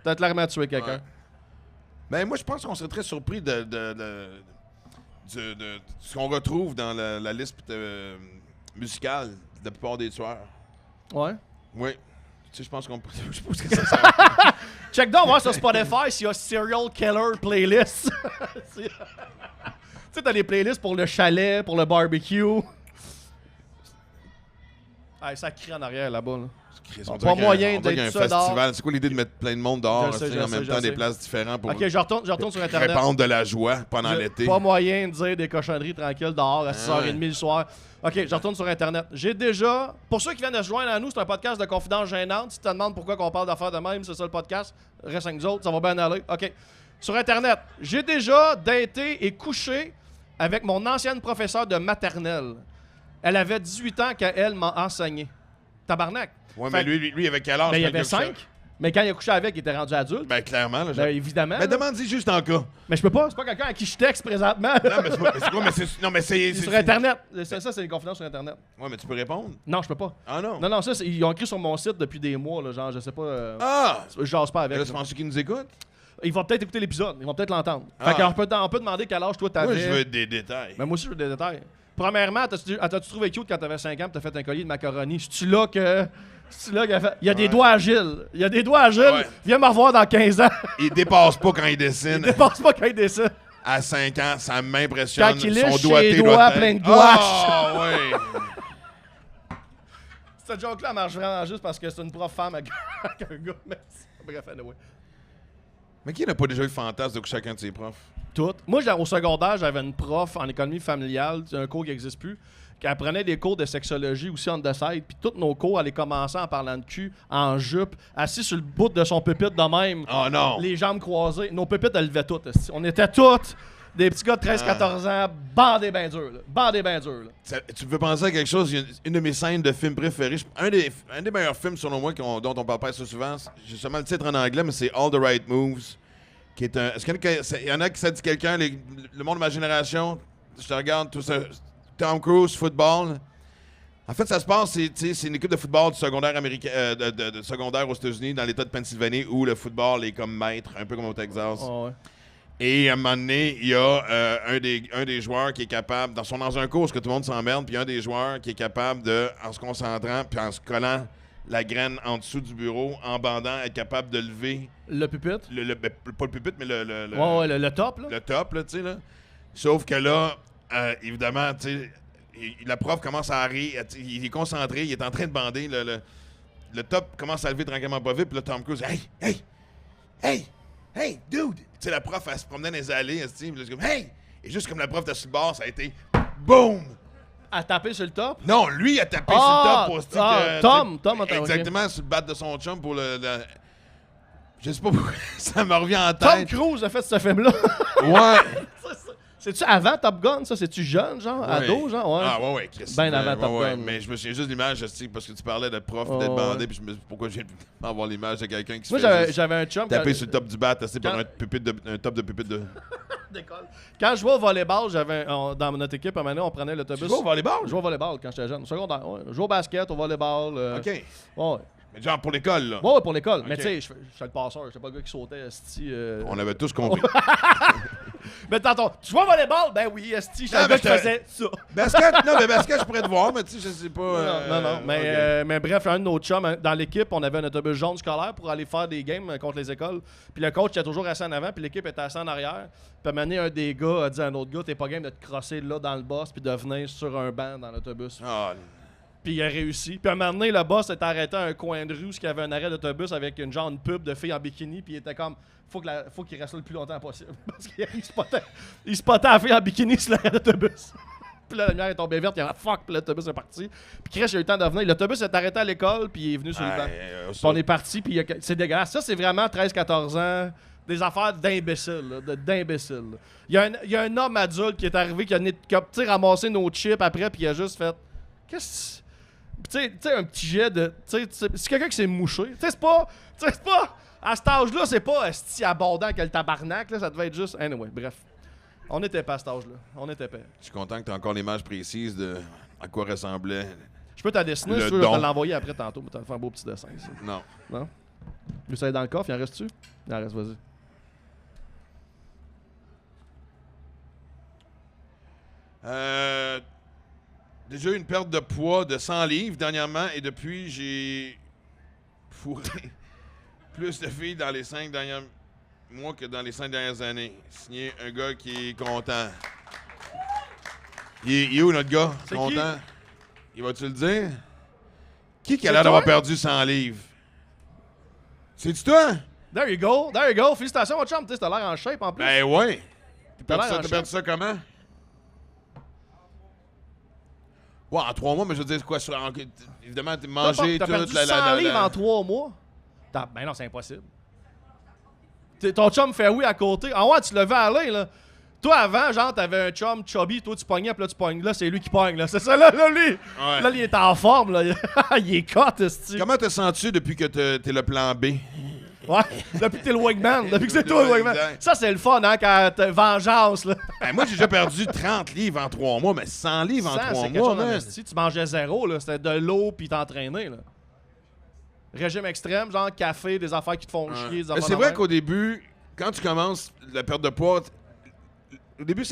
Ouais. Ben, moi, je pense qu'on serait très surpris de ce qu'on retrouve dans la liste musicale de la plupart des tueurs. Ouais. Oui. Tu sais, je pense qu'on peut. Je pense que ça. Check donc, voir sur Spotify s'il y a Serial Killer Playlist. Tu sais, t'as les playlists pour le chalet, pour le barbecue. Ah, ça crie en arrière là-bas. Là. On Pas dirait moyen on dirait qu'il y a d'être un ça dehors. festival. C'est quoi l'idée de mettre plein de monde dehors, Je sais, tu sais, je en même sais, temps je des sais. places différentes pour Ok, je retourne sur Internet. répandre de la joie pendant l'été? Pas moyen de dire des cochonneries tranquilles dehors à 6h30 le soir. Ok, je retourne sur Internet. J'ai déjà... Pour ceux qui viennent de se joindre à nous, c'est un podcast de confidence gênante. Si tu te demandes pourquoi on parle d'affaires de même, c'est ça le podcast. Reste avec nous autres, ça va bien aller. Ok. Sur Internet, j'ai déjà daté et couché avec mon ancienne professeure de maternelle. Elle avait 18 ans quand elle m'a enseigné. Tabarnak. Ouais, Fait mais lui, il avait quel âge? Ben, il y quand avait a couché? 5. Mais quand il a couché avec, il était rendu adulte. Ben, clairement. Là, Ben, évidemment. Mais là. demande-y juste en cas. Mais je peux pas. C'est pas quelqu'un à qui je texte présentement. Non, mais c'est pas. Mais c'est quoi? Mais c'est. Non, mais c'est. C'est sur Internet. Ça, c'est les confidences sur Internet. Ouais, mais tu peux répondre. Non, je peux pas. Ah non. Non, ça, ils ont écrit sur mon site depuis des mois, là, genre, je sais pas. Ah! Je jase pas avec. Là, tu là. penses qu'ils nous écoutent? Ils vont peut-être écouter l'épisode, ils vont peut-être l'entendre. Ah. Fait qu'on peut demander quel âge toi t'avais. Moi, je veux des détails. Mais moi aussi, je veux des détails. Premièrement, t'as-tu trouvé cute quand t'avais 5 ans et t'as fait un collier de macaroni? C'est-tu là que. Il y a des doigts agiles. Il y a des doigts agiles. Ouais. Viens me revoir dans 15 ans. Il dépasse pas quand il dessine. Dépasse pas quand il décide. À 5 ans, ça m'impressionne. Quand il Son lèche doigté ses doit doigts être- plein de gouache. Ah, ouais. Cette joke-là marche vraiment juste parce que c'est une prof femme avec un gars. Mais bref, anyway. Mais qui n'a pas déjà eu le fantasme de coucher chacun de ses profs? Toutes. Moi, au secondaire, j'avais une prof en économie familiale, c'est un cours qui n'existe plus, qui apprenait des cours de sexologie aussi on the side, puis tous nos cours allaient commencer en parlant de cul, en jupe, assis sur le bout de son pupitre de même, Oh non! les jambes croisées. Nos pupitres, elles levaient toutes. esti. On était toutes Des petits gars de 13-14 ans, bandés ben durs, là. Bandés ben durs, là. Tu me fais penser à quelque chose, une de mes scènes de films préférés, un des meilleurs films selon moi dont on parle pas assez souvent, j'ai seulement le titre en anglais, mais c'est All the Right Moves, qui est un... Est-ce qu'il y en a qui ça dit quelqu'un, le monde de ma génération, je te regarde, tout ça, Tom Cruise, football. En fait, ça se passe, c'est une équipe de football du secondaire américain, de secondaire aux États-Unis, dans l'État de Pennsylvanie, où le football est comme maître, un peu comme au Texas. Oh, ouais. Et à un moment donné, il y a un des joueurs qui est capable, dans un cours, que tout le monde s'emmerde, puis il y a un des joueurs qui est capable de, en se concentrant, puis en se collant la graine en dessous du bureau, en bandant, être capable de lever... Le pupitre? Pas le pupitre, mais le top, là. Le top, là, tu sais, là. Sauf que là, évidemment, tu sais, la prof commence à rire, il est concentré, il est en train de bander, le top commence à lever tranquillement pas vite, puis là, Tom Cruise, hey, dude! Tu sais, la prof, elle se promenait dans les allées, elle se dit, comme, hey! Et juste comme la prof était sur le bord, ça a été boum! À taper sur le top? Non, lui, il a tapé sur le top pour se dire que... Tom, exactement, sur le bat de son chum pour le... Je sais pas pourquoi ça me revient en Tom tête. Cruise a fait ce film-là. Ouais! C'est-tu avant Top Gun, ça? C'est-tu jeune, genre? Ado, genre? Ouais. Ah, ouais, Chris. Ben avant Top Gun. Mais je me souviens juste de l'image, parce que tu parlais de prof d'être bandé, puis je me suis dit, pourquoi j'ai avoir l'image de quelqu'un qui se fait j'avais un chum... taper sur le top du bat, assis par un top de pupitre de... D'école. Quand je jouais au volleyball, dans notre équipe, à un moment donné, on prenait l'autobus. Tu jouais au volleyball? Je jouais au volleyball quand j'étais jeune. Secondaire, ouais. Je jouais au basket, au volleyball. OK. Ouais. Mais genre pour l'école, là? Ouais, pour l'école. Okay. Mais tu sais, je suis le passeur. Je suis pas le gars qui sautait, esti. On avait tous compris. Mais tantôt, tu joues au volleyball? Ben oui, esti. Je suis le gars qui faisait ça. Basket, je pourrais te voir, mais tu sais, je sais pas... Non. Okay. Mais bref, un de nos chums, dans l'équipe, on avait un autobus jaune scolaire pour aller faire des games contre les écoles. Puis le coach était toujours assis en avant, puis l'équipe était assis en arrière. Puis à un moment donné, un des gars a dit à un autre gars, t'es pas game de te crosser là dans le boss puis de venir sur un banc dans l'autobus. Ah, Puis il a réussi. Puis à un moment donné, le boss s'est arrêté à un coin de rue où il y avait un arrêt d'autobus avec une genre de pub de filles en bikini. Puis il était comme, faut qu'il reste là le plus longtemps possible. Parce qu'il spottait la fille en bikini sur l'arrêt d'autobus. Puis là, la lumière est tombée verte, il a fuck, puis l'autobus est parti. Puis Chris, il a eu le temps de venir. L'autobus s'est arrêté à l'école, puis il est venu sur le banc. Puis on est parti, puis c'est dégueulasse. Ça, c'est vraiment 13-14 ans. Des affaires d'imbéciles, d'imbéciles. Il y a un homme adulte qui est arrivé, qui a ramassé nos chips après, puis il a juste fait, qu'est-ce que tu sais, un petit jet de. C'est quelqu'un qui s'est mouché. Tu sais, c'est pas. À cet âge-là, c'est pas si abondant que le tabarnak. Là, ça devait être juste. Anyway, bref. On était pas à cet âge-là. On était pas. je suis content que tu aies encore l'image précise de à quoi ressemblait. Je peux t'en dessiner, Le si tu veux, je vais don. te l'envoyer après tantôt. Tu vas faire un beau petit dessin. Ça. Non. Non? Lui, ça est dans le coffre, il en reste-tu? Il en reste, vas-y. Déjà eu une perte de poids de 100 livres dernièrement et depuis, j'ai fourré plus de filles dans les 5 derniers mois que dans les 5 dernières années. Signé un gars qui est content. Il est où notre gars? C'est Content? Il va-tu le dire? Qui a C'est l'air d'avoir toi? perdu 100 livres? C'est-tu toi? There you go. Félicitations, mon chum. Tu sais, t'as l'air en shape en plus. Ben ouais. T'as l'air en T'as shape. perdu ça comment? Ouais, en 3 mois, mais je veux dire, quoi, évidemment, t'as mangé T'as tout, perdu 100 livres en 3 mois? Ben non, c'est impossible. Ton chum fait oui à côté. Ah ouais, tu le veux aller, là. Toi, avant, genre, t'avais un chum chubby, toi, tu pognais, puis là, tu pognes. Là, c'est lui qui pogne, là. C'est ça, là, lui. Ouais. Là, il est en forme, là. Il est cut, esti. Comment te sens-tu depuis que t'es le plan B? Ouais, depuis que t'es le wingman. Depuis que c'est toi le wingman. Exact. Ça, c'est le fun, hein, quand t'as vengeance, là. Ben, moi, j'ai déjà perdu 30 livres en 3 mois, mais 100 livres en 100, 3 c'est quelque mois, chose en man. esti. Tu mangeais zéro, là. C'était de l'eau, puis t'entraîner, là. Régime extrême, genre café, des affaires qui te font chier, des Mais affaires c'est de vrai même. qu'au début, quand tu commences la perte de poids, au début,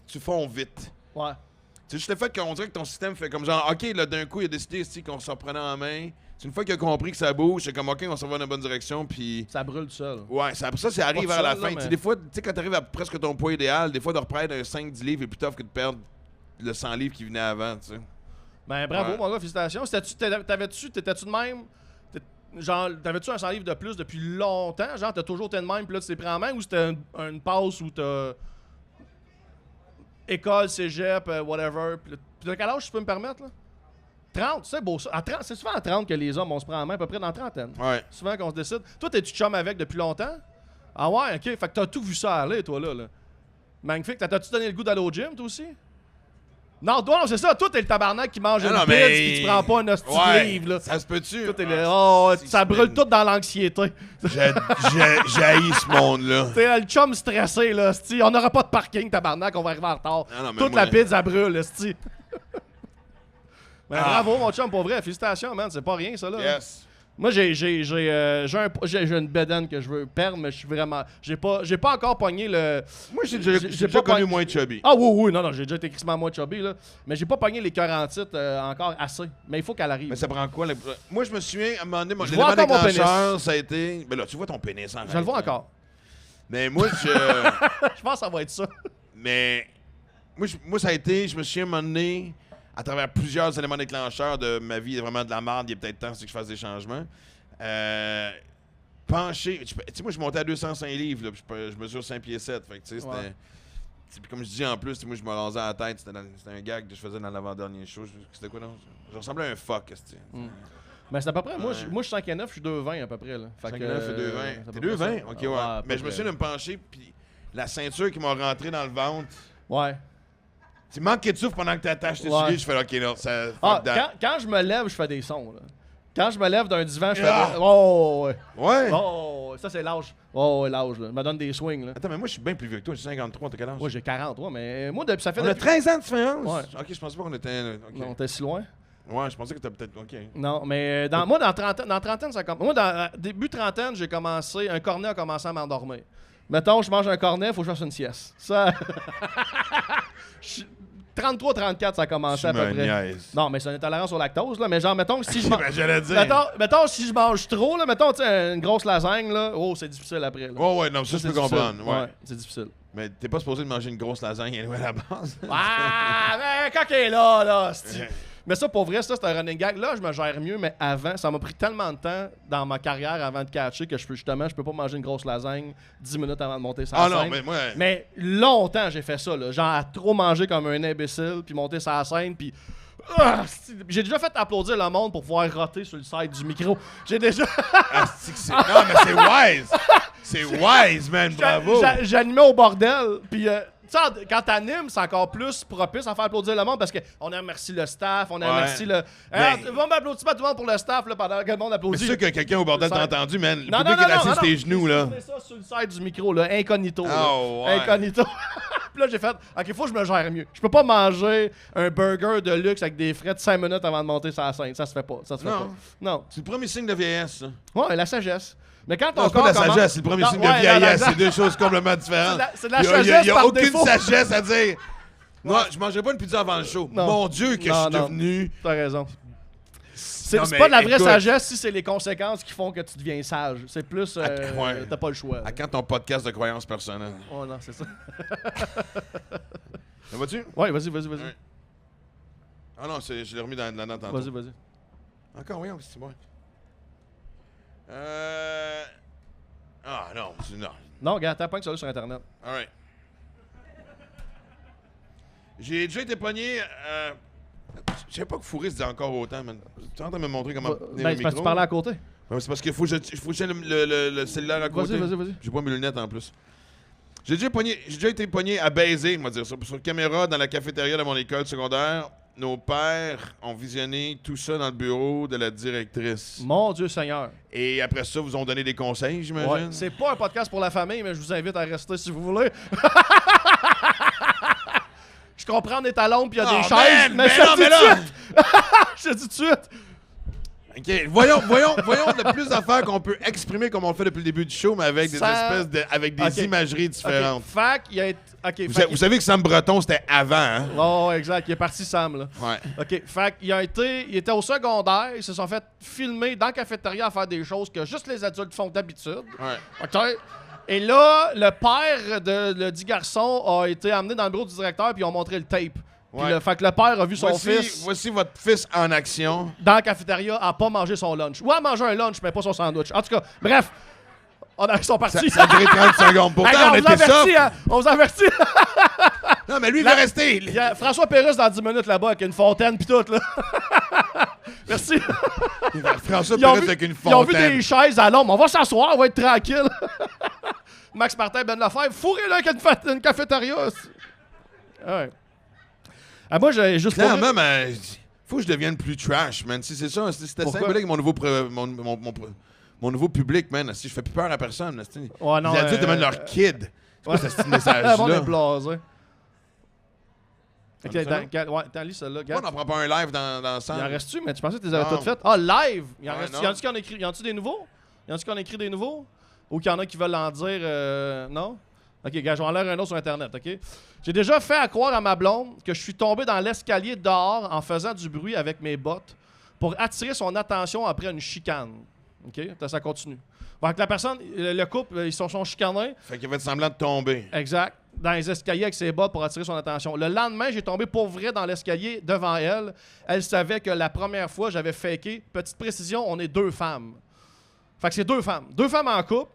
tu fonds vite. Ouais. C'est juste le fait qu'on dirait que ton système fait comme genre, OK, là, d'un coup, il a décidé ici qu'on se reprenait en main. C'est une fois qu'il a compris que ça bouge, c'est comme, OK, on s'en va dans la bonne direction, puis... Ça brûle tout seul. Ouais, ça arrive Pas vers la seul, fin. là, Tu sais, mais- des fois, tu sais, quand t'arrives à presque ton poids idéal, des fois, de reprendre un 5-10 livres est plus tough que de perdre le 100 livres qui venait avant, tu sais. Ben bravo, Ouais. mon gars, félicitations. T'étais-tu de même? Genre, t'avais-tu un 100 livres de plus depuis longtemps? Genre, t'as toujours été de même, puis là, tu t'es pris en main, ou c'était une passe où t'as... École, cégep, whatever. Puis de quel âge tu peux me permettre, là? 30, c'est beau ça. C'est souvent à 30 que les hommes, on se prend en main, à peu près dans la trentaine. Ouais. Souvent qu'on se décide. Toi, t'es-tu chum avec depuis longtemps? Ah ouais, ok. Fait que t'as tout vu ça aller, toi, là. Magnifique. T'as-tu donné le goût d'aller au gym, toi aussi? Non, toi, non, c'est ça. Toi, t'es le tabarnak qui mange une pizza pis tu prends pas un hostie de livre, là. Ça se peut-tu? Toi, t'es ça brûle tout dans l'anxiété. J'ai haï ce monde-là. T'es le chum stressé, là, hostie. On n'aura pas de parking, tabarnak, on va arriver en retard. Non, Toute la pizza brûle, hostie. Bravo, mon chum, pour vrai. Félicitations, man. C'est pas rien, ça, là. Yes. Moi, j'ai une bedaine que je veux perdre, mais je suis vraiment... J'ai pas encore pogné le... Moi, j'ai déjà connu moins chubby. Ah oui, non, j'ai déjà été crissement moins chubby, là. Mais j'ai pas pogné les 48 encore assez. Mais il faut qu'elle arrive. Mais ça prend quoi? Moi, je me souviens, à un moment donné, Je vois encore mon pénis. Ça a été... Ben là, tu vois ton pénis en Je le vois encore. Mais moi, Je pense que ça va être ça. Mais moi, ça a été... Je me souviens, à un moment donné... à travers plusieurs éléments déclencheurs de ma vie, vraiment de la merde, il y a peut-être temps que je fasse des changements. Pencher, tu sais, moi je montais à 205 livres, là, puis je mesure 5 pieds 7. Fait que tu sais, c'était. Puis comme je dis en plus, moi je me rasais à la tête, c'était un gag que je faisais dans l'avant-dernier show. C'était quoi, non? Je ressemblais à un fuck, Mais c'est à peu près, moi je suis 5'9", je suis 2'20 à peu près. 5'9", et 2'20. T'es 2'20? Ok, ouais. Mais je me souviens de me pencher, puis la ceinture qui m'a rentré dans le ventre. Ouais. Tu manques de souffle pendant que t'attaches tes souliers, je fais OK, non, ça. Quand je me lève, je fais des sons, là. Quand je me lève d'un divan, je fais des... Oh, ouais. Ouais? Oh, ça c'est l'âge. Oh, ouais, l'âge, là. Me donne des swings, là. Attends, mais moi, je suis bien plus vieux que toi. J'ai 53, t'as quel âge? Ouais, j'ai 43, mais moi, depuis ça fait... On a 13 ans de différence? Ouais. OK, je pensais pas qu'on était... Okay. Non, t'es si loin? Ouais, je pensais que t'as peut-être... OK. Non, mais moi, dans trentaine, ça commence... Moi, dans début trentaine, j'ai commencé... Un cornet a commencé à m'endormir. Mettons, je mange un cornet, faut que je fasse une sieste. Ça... 33-34, ça a commencé à peu près. Niaise. Non, mais c'est une intolérance au lactose, là. Mais genre, mettons que si je mange... j'allais dire. Mettons, si je mange trop, là, mettons, tu sais, une grosse lasagne, là, oh, c'est difficile après. Là. Oh, ouais, non, ça, je peux comprendre. Ouais, c'est difficile. Mais t'es pas supposé de manger une grosse lasagne à la base. Ah, mais quand elle est là, Mais ça, pour vrai, ça, c'est un running gag. Là, je me gère mieux, mais avant, ça m'a pris tellement de temps dans ma carrière avant de catcher que je peux pas manger une grosse lasagne 10 minutes avant de monter sur la scène. Ah non, mais moi... Mais longtemps, j'ai fait ça, là. Genre, à trop manger comme un imbécile, puis monter sur la scène, puis... j'ai déjà fait applaudir le monde pour pouvoir roter sur le side du micro. J'ai déjà... Non, mais c'est wise! C'est wise, man, bravo! J'animais au bordel, puis... tu sais, quand t'animes, c'est encore plus propice à faire applaudir le monde parce qu'on a remercié le staff, on a remercié le... Bon, applaudissement tout le monde pour le staff là, pendant que le monde applaudit. Mais c'est sûr que quelqu'un au bordel t'a entendu, man. Le public est assis sur tes genoux, là. J'ai fait ça sur le side du micro, là, incognito. Oh, ouais. Incognito. Puis là, j'ai fait, OK, faut que je me gère mieux. Je peux pas manger un burger de luxe avec des frais de 5 minutes avant de monter sur la scène. Ça se fait pas. Ça se fait pas. Non. C'est le premier signe de vieillesse, ça. Ouais, la sagesse. Mais quand non, c'est pas de la sagesse, c'est le premier signe de vieillesse. C'est deux choses complètement différentes. C'est de la sagesse. Il n'y a aucune sagesse à dire. Moi, je mangerai pas une pizza avant le show. Non. Mon Dieu, que je suis devenu. T'as raison. C'est pas de la vraie sagesse si c'est les conséquences qui font que tu deviens sage. C'est plus. T'as pas le choix. À quand ton podcast de croyances personnelles? Oh non, c'est ça. Ça va-tu? Ouais, vas-y. Ouais. Ah non, je l'ai remis dans la note tantôt. Vas-y. Encore, oui, c'est bon. Ah non, non. Non, regarde, t'as pas que ça sur Internet. Alright. J'ai déjà été pogné. Je sais pas que Fourré se dit encore autant, man. Tu es en train de me montrer comment tenir le c'est parce micro? que tu parlais à côté. Ouais, c'est parce qu'il faut que j'ai le cellulaire à côté. Vas-y. J'ai pas mes lunettes en plus. J'ai déjà été pogné à baiser, on va dire ça, sur caméra dans la cafétéria de mon école secondaire. Nos pères ont visionné tout ça dans le bureau de la directrice. Mon Dieu Seigneur. Et après ça, vous ont donné des conseils, j'imagine? Ouais. C'est pas un podcast pour la famille, mais je vous invite à rester si vous voulez. Je comprends, on est à l'ombre puis il y a des chaises, mais je te dis tout de suite. OK, voyons le plus d'affaires qu'on peut exprimer comme on le fait depuis le début du show, mais avec des avec des imageries différentes. Vous savez que Sam Breton, c'était avant, hein? Oh, exact. Il est parti, Sam, là. Ouais. OK. Il était au secondaire. Ils se sont fait filmer dans la cafétéria à faire des choses que juste les adultes font d'habitude. Ouais. OK? Et là, le père de 10 garçons a été amené dans le bureau du directeur puis ils ont montré le tape. Ouais. Fait que le père a vu son fils. Voici votre fils en action. Dans la cafétéria, à pas manger son lunch. Ou à manger un lunch, mais pas son sandwich. En tout cas, bref. Ils sont partis. Ça a duré 30 secondes. Pourtant, on était soft. On vous avertit. Non, mais lui, il va rester. Il y a François Pérusse dans 10 minutes là-bas avec une fontaine pis tout, là. Merci. François Pérusse avec une fontaine. Ils ont vu des chaises à l'ombre. On va s'asseoir, on va être tranquille. Max Martin, Ben Lefebvre, fourré là avec une cafétéria. Ouais. Ah, moi, j'ai juste pas... Clairement, mais faut que je devienne plus trash, man. Si c'est ça, c'était Pourquoi? simple avec mon nouveau public, man. Si je fais plus peur à personne, là, Ouais, non, les adultes demandent leur kid. C'est quoi ce petit message-là? On est blasé. Ok, Ça va? ouais, t'en lis celle-là. Pourquoi on n'en prend pas un live dans le Il centre? en reste-tu, mais tu pensais que tu les avais Non. toutes faites? Ah, live! Il en Ouais, reste-tu? non. Y en a-tu qui en écrit? Y en a-tu des nouveaux? Y en a-tu qui en écrit des nouveaux? Ou qu'il y en a qui veulent en dire non? Ok, gars, je vais en l'air un autre sur Internet, ok? J'ai déjà fait à croire à ma blonde que je suis tombé dans l'escalier dehors en faisant du bruit avec mes bottes pour attirer son attention après une chicane. Ok? Ça continue. Donc la personne, le couple, ils sont chicanés. Fait qu'il fait semblant de tomber. Exact. Dans les escaliers avec ses bottes pour attirer son attention. Le lendemain, j'ai tombé pour vrai dans l'escalier devant elle. Elle savait que la première fois, j'avais faké. Petite précision, on est 2 femmes. Fait que c'est 2 femmes. 2 femmes en couple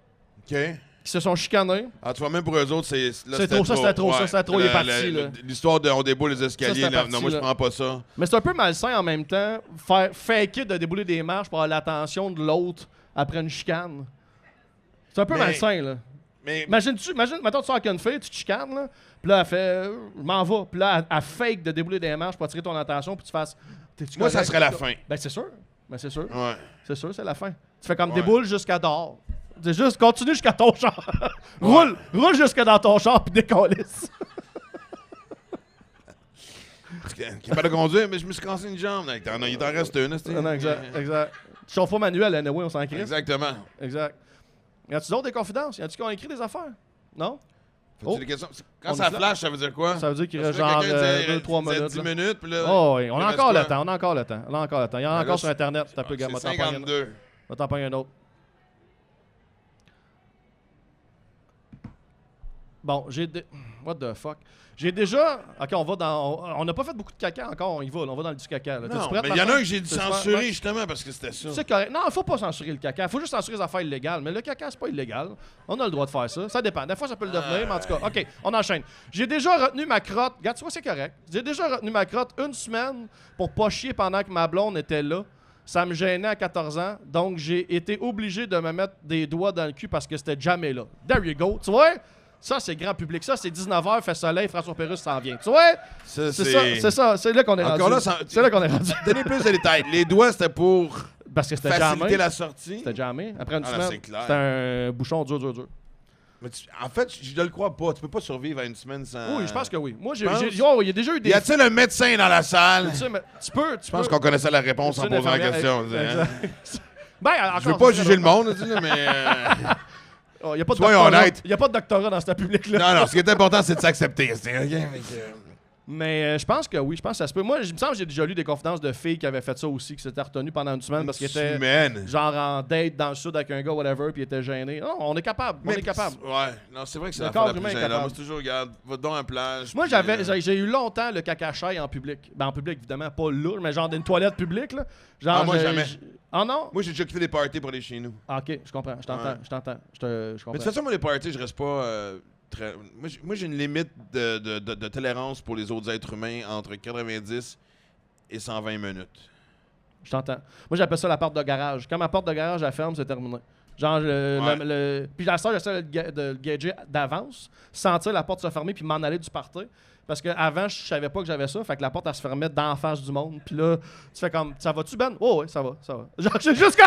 OK. qui se sont chicanées. Ah, tu vois, même pour eux autres, c'est... là, C'est trop, ça, c'était trop, Ouais. ça, c'était trop, il est parti, là. L'histoire de on déboule les escaliers, Ça, c'était là, parti, non, moi, je là. prends pas ça. Mais c'est un peu malsain en même temps, faire faker de débouler des marches pour avoir l'attention de l'autre après une chicane. C'est un peu Mais- malsain, là. Mais Imagine, mettons, tu sors avec une fille, tu te chicanes, là, puis là, elle fait je m'en vais, puis là, elle fake de débouler des marches pour attirer ton attention, puis tu fasses t'es-tu moi, ça correct? serait la fin. Ben, c'est sûr. Ben, c'est sûr. Ouais. C'est sûr, c'est la fin. Tu fais comme Ouais. déboule jusqu'à dehors. C'est juste, continue jusqu'à ton char. Roule jusqu'à dans ton char, puis décollisse. Capable de conduire, mais je me suis cassé une jambe. Il t'en reste une, c'est Non, exact, exact. Chauffe pas manuel, anyway, on s'en crisse. Exactement. Exact. Y a-tu d'autres des confidences? Y a-tu qui ont écrit des affaires? Non? Fais-tu Oh. des questions? On Quand ça est là. flash, ça veut dire quoi? Ça veut dire qu'il Parce reste que genre quelqu'un disait 2-3 minutes. 10 là. minutes, puis là... Oh, oui, on il a reste encore quoi? le temps, on a encore le temps. On a encore le temps. Il y en a Ben encore là, sur Internet. T'as peu, C'est gamin. 52. On t'en pogne un autre. Bon, what the fuck? J'ai déjà... OK, on va dans... On n'a pas fait beaucoup de caca encore, on y va. Là. On va dans le du caca. Là. Non, T'es-tu prête, mais il y en a Martin? un que j'ai dû T'es-tu prête? censurer Ouais. justement parce que c'était ça. C'est correct. Non, il faut pas censurer le caca. Il faut juste censurer les affaires illégales. Mais le caca, c'est pas illégal. On a le droit de faire ça. Ça dépend. Des fois, ça peut le devenir, mais en tout cas, OK, on enchaîne. J'ai déjà retenu ma crotte. Regarde, tu vois, c'est correct. J'ai déjà retenu ma crotte une semaine pour pas chier pendant que ma blonde était là. Ça me gênait à 14 ans. Donc, j'ai été obligé de me mettre des doigts dans le cul parce que c'était jamais là. There you go. Tu vois? Ça, c'est grand public. Ça, c'est 19h, fait soleil, François Pérusse s'en vient. Tu vois? Ça, C'est ça, c'est ça. C'est là qu'on est Encore rendu. là, ça- C'est là qu'on est rendu. Donnez plus de détails. Les doigts, c'était pour Parce que c'était faciliter jamais. la sortie. C'était jamais. Après une Ah, là, semaine, c'est clair. c'était un bouchon dur. Mais en fait, je ne le crois pas. Tu peux pas survivre à une semaine sans... Oui, je pense que oui. Moi, penses? il y a déjà eu des... Y a-t-il un médecin dans la salle? Tu sais, mais tu peux... Je pense qu'on connaissait la réponse en C'est une posant la infirmière. question. Hein? Ben, Je veux pas juger le monde, tu sais, mais... Il n'y a pas de Soyons doctorat. honnêtes. Il n'y a pas de doctorat dans ce public-là. Non, non, ce qui est important, c'est de s'accepter. C'est OK, fait que- Mais je pense que oui, je pense que ça se peut. Moi, il me semble que j'ai déjà lu des confidences de filles qui avaient fait ça aussi, qui s'étaient retenues pendant une semaine parce qu'elles étaient Semaine. genre en date dans le sud avec un gars, whatever, puis ils étaient gênés. Non, on est capable. On est capable. Ouais, non, c'est vrai que c'est Le la corps fois la humain plus est gênante. capable. Moi, c'est toujours, regarde, va donc à la plage. Moi, puis, j'ai eu longtemps le caca-chaille en public. Ben, en public, évidemment, pas là, mais genre d'une toilette publique, là. Genre, Ah, moi, jamais. Ah non? Moi, j'ai déjà quitté des parties pour aller chez nous. Ah, ok, je comprends, je t'entends, Ouais. je t'entends. Je Mais de comprends. toute façon, moi, les parties, je reste pas très... Moi, j'ai une limite de tolérance pour les autres êtres humains entre 90 et 120 minutes. Je t'entends. Moi, j'appelle ça la porte de garage. Quand ma porte de garage, elle ferme, c'est terminé. Genre, puis à ça, j'essaie de le gager d'avance, sentir la porte se fermer, puis m'en aller du party. Parce qu'avant, je savais pas que j'avais ça. Fait que la porte, elle se fermait d'en face du monde. Puis là, tu fais comme, ça va-tu, Ben? Oh, ouais, ça va. Genre, j'ai juste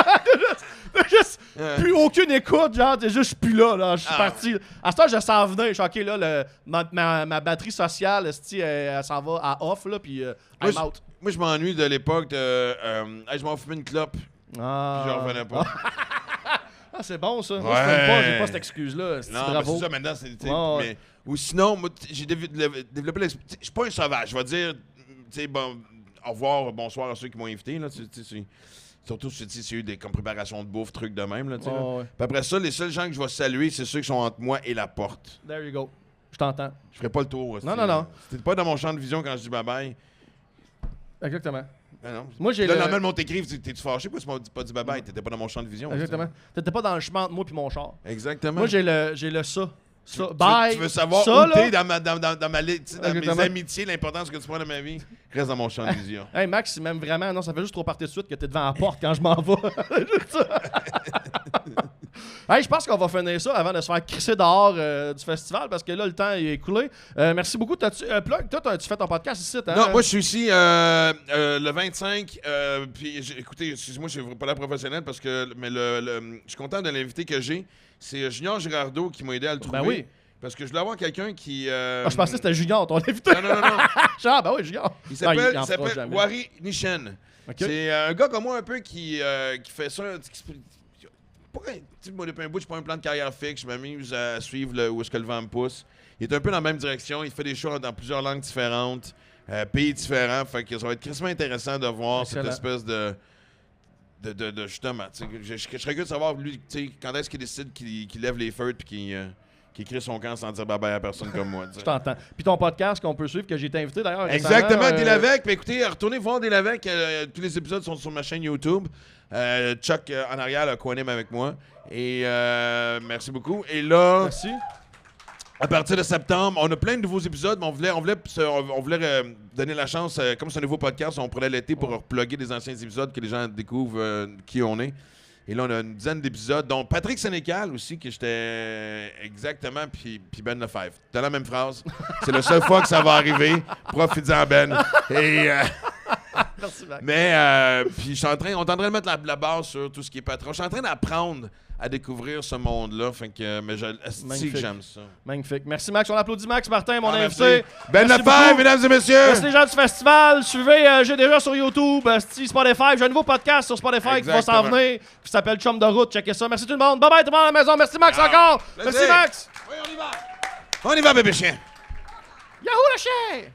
plus aucune écoute. Genre, t'es juste, je suis plus là. Je suis parti. À ce temps, je sens venir. Je suis OK, là, ma batterie sociale, elle s'en va à off, là, puis Moi, I'm out. Moi, je m'ennuie de l'époque de... hey, je m'en fumais une clope, puis Ah. je revenais pas. Ah, c'est bon, ça. Moi, je fume pas, j'ai pas cette excuse-là. Non, mais Bravo. c'est ça, maintenant, c'est... tu sais, Ouais, ouais. mais- ou sinon, moi, j'ai développé l'expérience... Je suis pas un sauvage, je vais dire... Tu sais, bon, au revoir, bonsoir à ceux qui m'ont invité, là, surtout si c'est eu des comme préparation de bouffe, trucs de même, là, tu sais. là. Ouais, ouais. Puis après ça, les seuls gens que je vais saluer, c'est ceux qui sont entre moi et la porte. There you go. Je t'entends. Je ferai pas le tour. Non, non, non. C'était pas dans mon champ de vision quand je dis bye-bye. Exactement. Ben non. Moi, j'ai Là, le- le lendemain, t'écris, t'es-tu fâché? Pourquoi tu m'as pas dit bye-bye? T'étais pas dans mon champ de vision. Exactement. T'étais pas dans le chemin entre moi et mon char. Exactement. Moi, j'ai le ça. Ça. Tu- Bye. Tu veux savoir ça, où là? t'es dans mes Exactement. amitiés, l'importance que tu prends dans ma vie. Reste dans mon champ de vision. Hey, Max, il m'aime vraiment. Non, ça fait juste trop partir de suite que t'es devant la porte quand je m'en vais. Juste ça. Hey, je pense qu'on va finir ça avant de se faire crisser dehors du festival parce que là, le temps est écoulé. Merci beaucoup. Plug, toi, tu fais ton podcast ici, hein? Non, moi, je suis ici le 25. Puis, écoutez, excusez-moi, je suis pas là professionnel parce que. Mais je suis content de l'invité que j'ai. C'est Junior Girardeau qui m'a aidé à le trouver. Ben oui. Parce que je voulais avoir quelqu'un qui. Je pensais que c'était Junior, ton invité. Non. Ah, ben oui, Junior. Il Non, s'appelle en fera jamais. Wari Nishen. Okay. C'est un gars comme moi un peu qui fait ça. Moi, depuis un bout, je prends un plan de carrière fixe. Je m'amuse à suivre où est-ce que le vent me pousse. Il est un peu dans la même direction. Il fait des shows dans plusieurs langues différentes, pays différents. Fait que ça va être crissement intéressant de voir Excellent. cette espèce de justement. Je serais curieux de savoir, lui, quand est-ce qu'il décide qu'il lève les feux puis qu'il crée son camp sans dire bye-bye à personne comme moi. Je t'entends. Puis ton podcast qu'on peut suivre, que j'ai été invité d'ailleurs. Exactement, récemment, Delavec. Puis écoutez, retournez voir Delavec. Tous les épisodes sont sur ma chaîne YouTube. Chuck en arrière a co-anime avec moi. Et merci beaucoup. Et là, Merci. à partir de septembre, on a plein de nouveaux épisodes, mais on voulait donner la chance, comme c'est un nouveau podcast, on prenait l'été pour reploguer des anciens épisodes, que les gens découvrent qui on est. Et là, on a une dizaine d'épisodes, dont Patrick Sénécal aussi, que j'étais exactement, puis Ben Lefebvre. T'as la même phrase. C'est la seule fois que ça va arriver. Profite-en, Ben. Et, Merci, Max. mais, puis on est en train de mettre la base sur tout ce qui est patron. Je suis en train d'apprendre à découvrir ce monde-là. Fait que, mais Magnifique. que j'aime ça. Magnifique. Merci, Max. On applaudit Max Martin, mon Merci. invité. Ben Merci Lefebvre, beaucoup. mesdames et messieurs. Merci les gens du festival. Suivez, j'ai déjà sur YouTube, Spotify. J'ai un nouveau podcast sur Spotify qui va s'en Exactement. venir, qui s'appelle Chum de route. Checkez ça. Merci tout le monde. Bye bye tout le monde à la maison. Merci Max encore. Plaisir. Merci Max. Oui, on y va. On y va, bébé chien. Yahoo le chien.